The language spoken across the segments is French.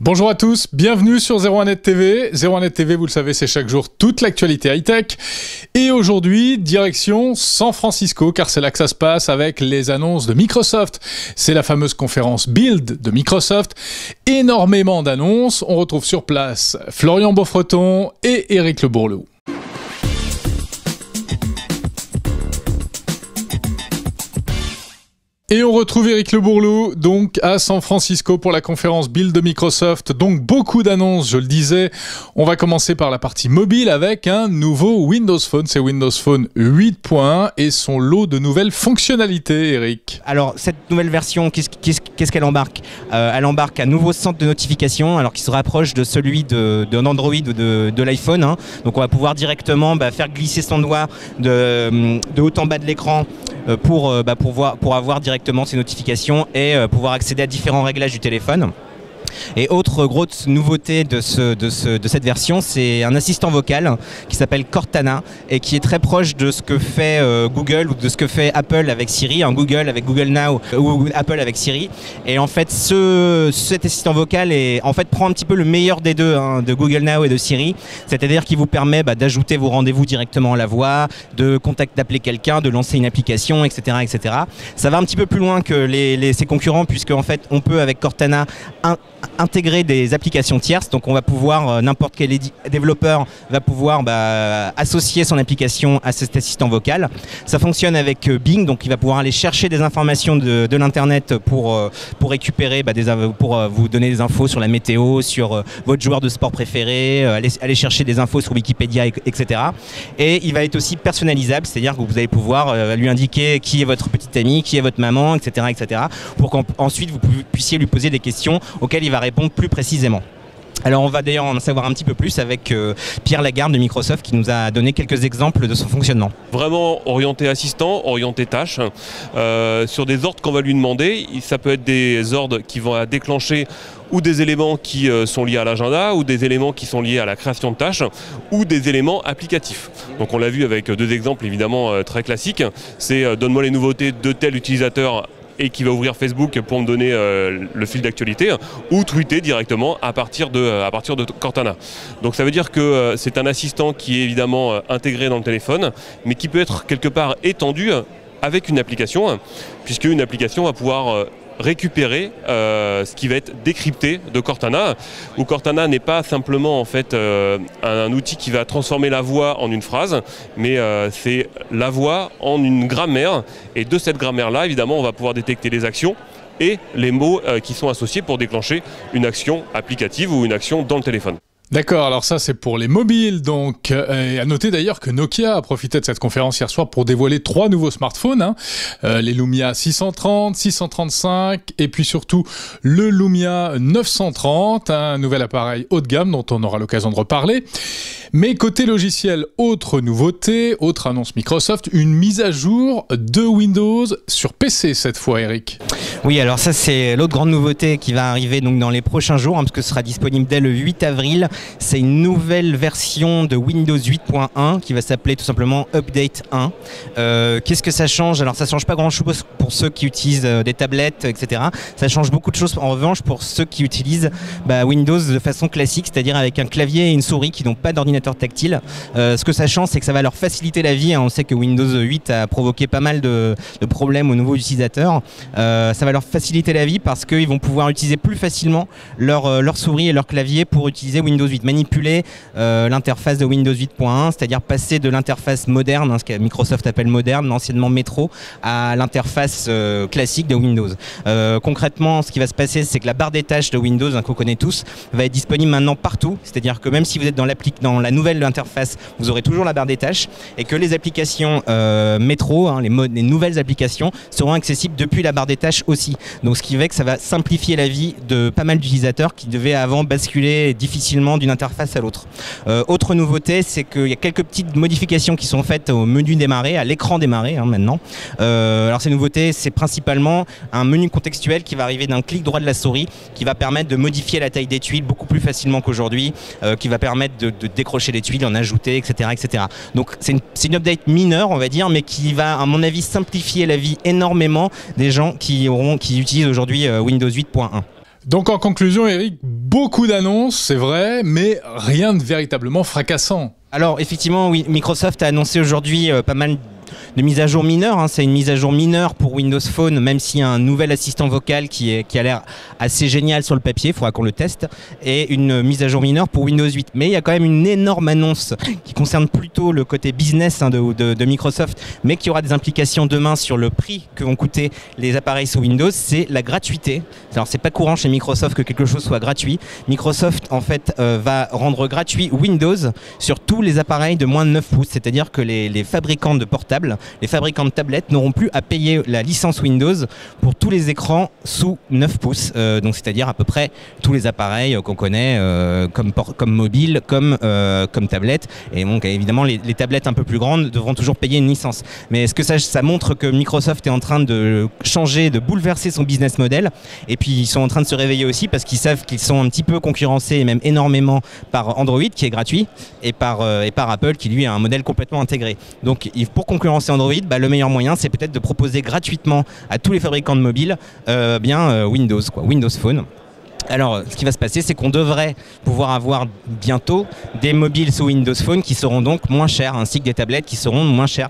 Bonjour à tous, bienvenue sur 01net TV. 01net TV, vous le savez, c'est chaque jour toute l'actualité high-tech. Et aujourd'hui, direction San Francisco, car c'est là que ça se passe avec les annonces de Microsoft. C'est la fameuse conférence Build de Microsoft. Énormément d'annonces. On retrouve sur place Florian Beaufreton et Eric Le Bourlou. Et on retrouve Eric Le Bourlou, donc à San Francisco pour la conférence Build de Microsoft. Donc beaucoup d'annonces, je le disais. On va commencer par la partie mobile avec un nouveau Windows Phone. C'est Windows Phone 8.1 et son lot de nouvelles fonctionnalités, Eric. Alors cette nouvelle version, qu'est-ce qu'elle embarque? Elle embarque un nouveau centre de notification, alors qui se rapproche de celui d'un Android ou de l'iPhone. Hein. Donc on va pouvoir directement faire glisser son doigt de haut en bas de l'écran pour avoir directement ces notifications et pouvoir accéder à différents réglages du téléphone. Et autre grosse nouveauté de cette version, c'est un assistant vocal qui s'appelle Cortana et qui est très proche de ce que fait Google ou de ce que fait Apple avec Siri, Google avec Google Now ou Apple avec Siri. Et en fait, cet assistant vocal prend un petit peu le meilleur des deux, de Google Now et de Siri. C'est-à-dire qu'il vous permet d'ajouter vos rendez-vous directement à la voix, d'appeler quelqu'un, de lancer une application, etc., etc. Ça va un petit peu plus loin que ses concurrents, puisque en fait, on peut avec Cortana intégrer des applications tierces, donc on va pouvoir, n'importe quel développeur va pouvoir associer son application à cet assistant vocal. Ça fonctionne avec Bing, donc il va pouvoir aller chercher des informations de l'internet pour récupérer, pour vous donner des infos sur la météo, sur votre joueur de sport préféré, aller chercher des infos sur Wikipédia, etc. Et il va être aussi personnalisable, c'est-à-dire que vous allez pouvoir lui indiquer qui est votre petite amie, qui est votre maman, etc., etc., pour qu'ensuite vous puissiez lui poser des questions auxquelles il va répondre plus précisément. Alors on va d'ailleurs en savoir un petit peu plus avec Pierre Lagarde de Microsoft qui nous a donné quelques exemples de son fonctionnement. Vraiment orienté assistant, orienté tâche, sur des ordres qu'on va lui demander. Ça peut être des ordres qui vont déclencher ou des éléments qui sont liés à l'agenda, ou des éléments qui sont liés à la création de tâches, ou des éléments applicatifs. Donc on l'a vu avec deux exemples évidemment très classiques. C'est donne-moi les nouveautés de tel utilisateur et qui va ouvrir Facebook pour me donner le fil d'actualité, ou tweeter directement à partir de Cortana. Donc ça veut dire que c'est un assistant qui est évidemment intégré dans le téléphone, mais qui peut être quelque part étendu avec une application, puisque une application va pouvoir récupérer ce qui va être décrypté de Cortana, où Cortana n'est pas simplement en fait un outil qui va transformer la voix en une phrase, mais c'est la voix en une grammaire, et de cette grammaire-là, évidemment, on va pouvoir détecter les actions et les mots qui sont associés pour déclencher une action applicative ou une action dans le téléphone. D'accord, alors ça c'est pour les mobiles, donc à noter d'ailleurs que Nokia a profité de cette conférence hier soir pour dévoiler 3 nouveaux smartphones, les Lumia 630, 635 et puis surtout le Lumia 930, un nouvel appareil haut de gamme dont on aura l'occasion de reparler. Mais côté logiciel, autre nouveauté, autre annonce Microsoft, une mise à jour de Windows sur PC cette fois, Eric. Oui, alors ça c'est l'autre grande nouveauté qui va arriver donc dans les prochains jours, parce que ce sera disponible dès le 8 avril. C'est une nouvelle version de Windows 8.1 qui va s'appeler tout simplement Update 1. Qu'est-ce que ça change? Alors ça change pas grand-chose pour ceux qui utilisent des tablettes, etc. Ça change beaucoup de choses en revanche pour ceux qui utilisent Windows de façon classique, c'est-à-dire avec un clavier et une souris qui n'ont pas d'ordinateur tactile. Ce que ça change, c'est que ça va leur faciliter la vie. On sait que Windows 8 a provoqué pas mal de problèmes aux nouveaux utilisateurs. Ça va leur faciliter la vie parce qu'ils vont pouvoir utiliser plus facilement leur souris et leur clavier pour utiliser Windows 8, manipuler l'interface de Windows 8.1, c'est-à-dire passer de l'interface moderne, ce que Microsoft appelle moderne, anciennement métro, à l'interface classique de Windows. Concrètement, ce qui va se passer, c'est que la barre des tâches de Windows, qu'on connaît tous, va être disponible maintenant partout, c'est-à-dire que même si vous êtes dans la nouvelle interface, vous aurez toujours la barre des tâches, et que les applications métro, les nouvelles applications, seront accessibles depuis la barre des tâches aussi. Donc ce qui fait que ça va simplifier la vie de pas mal d'utilisateurs qui devaient avant basculer difficilement d'une interface à l'autre. Autre nouveauté, c'est qu'il y a quelques petites modifications qui sont faites au menu démarrer, à l'écran démarrer maintenant. Alors ces nouveautés, c'est principalement un menu contextuel qui va arriver d'un clic droit de la souris, qui va permettre de modifier la taille des tuiles beaucoup plus facilement qu'aujourd'hui, qui va permettre de décrocher les tuiles, en ajouter, etc., etc. Donc c'est une update mineure, on va dire, mais qui va, à mon avis, simplifier la vie énormément des gens qui utilisent aujourd'hui Windows 8.1. Donc en conclusion, Eric, beaucoup d'annonces, c'est vrai, mais rien de véritablement fracassant. Alors effectivement, oui, Microsoft a annoncé aujourd'hui pas mal de mise à jour mineure, hein. C'est une mise à jour mineure pour Windows Phone, même s'il y a un nouvel assistant vocal qui a l'air assez génial sur le papier, il faudra qu'on le teste, et une mise à jour mineure pour Windows 8. Mais il y a quand même une énorme annonce qui concerne plutôt le côté business de Microsoft, mais qui aura des implications demain sur le prix que vont coûter les appareils sous Windows, c'est la gratuité. Alors c'est pas courant chez Microsoft que quelque chose soit gratuit. Microsoft en fait va rendre gratuit Windows sur tous les appareils de moins de 9 pouces, c'est-à-dire que les fabricants de portables, les fabricants de tablettes n'auront plus à payer la licence Windows pour tous les écrans sous 9 pouces, donc c'est-à-dire à peu près tous les appareils qu'on connaît comme mobile, comme tablette. Et donc évidemment les tablettes un peu plus grandes devront toujours payer une licence. Mais est-ce que ça montre que Microsoft est en train de changer, de bouleverser son business model? Et puis ils sont en train de se réveiller aussi parce qu'ils savent qu'ils sont un petit peu concurrencés et même énormément par Android qui est gratuit et par Apple qui lui a un modèle complètement intégré. Donc pour concurrencer Android, le meilleur moyen c'est peut-être de proposer gratuitement à tous les fabricants de mobiles Windows, Windows Phone. Alors, ce qui va se passer, c'est qu'on devrait pouvoir avoir bientôt des mobiles sous Windows Phone qui seront donc moins chers, ainsi que des tablettes qui seront moins chères,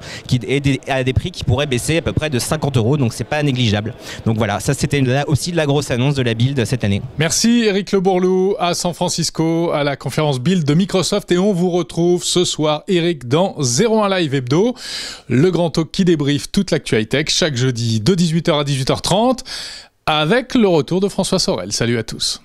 à des prix qui pourraient baisser à peu près de 50 €, donc c'est pas négligeable. Donc voilà, ça c'était là aussi de la grosse annonce de la build cette année. Merci Eric Le Bourlou à San Francisco, à la conférence build de Microsoft, et on vous retrouve ce soir, Eric, dans 01 Live Hebdo, le grand talk qui débriefe toute l'actu high-tech, chaque jeudi de 18h à 18h30. Avec le retour de François Sorel. Salut à tous.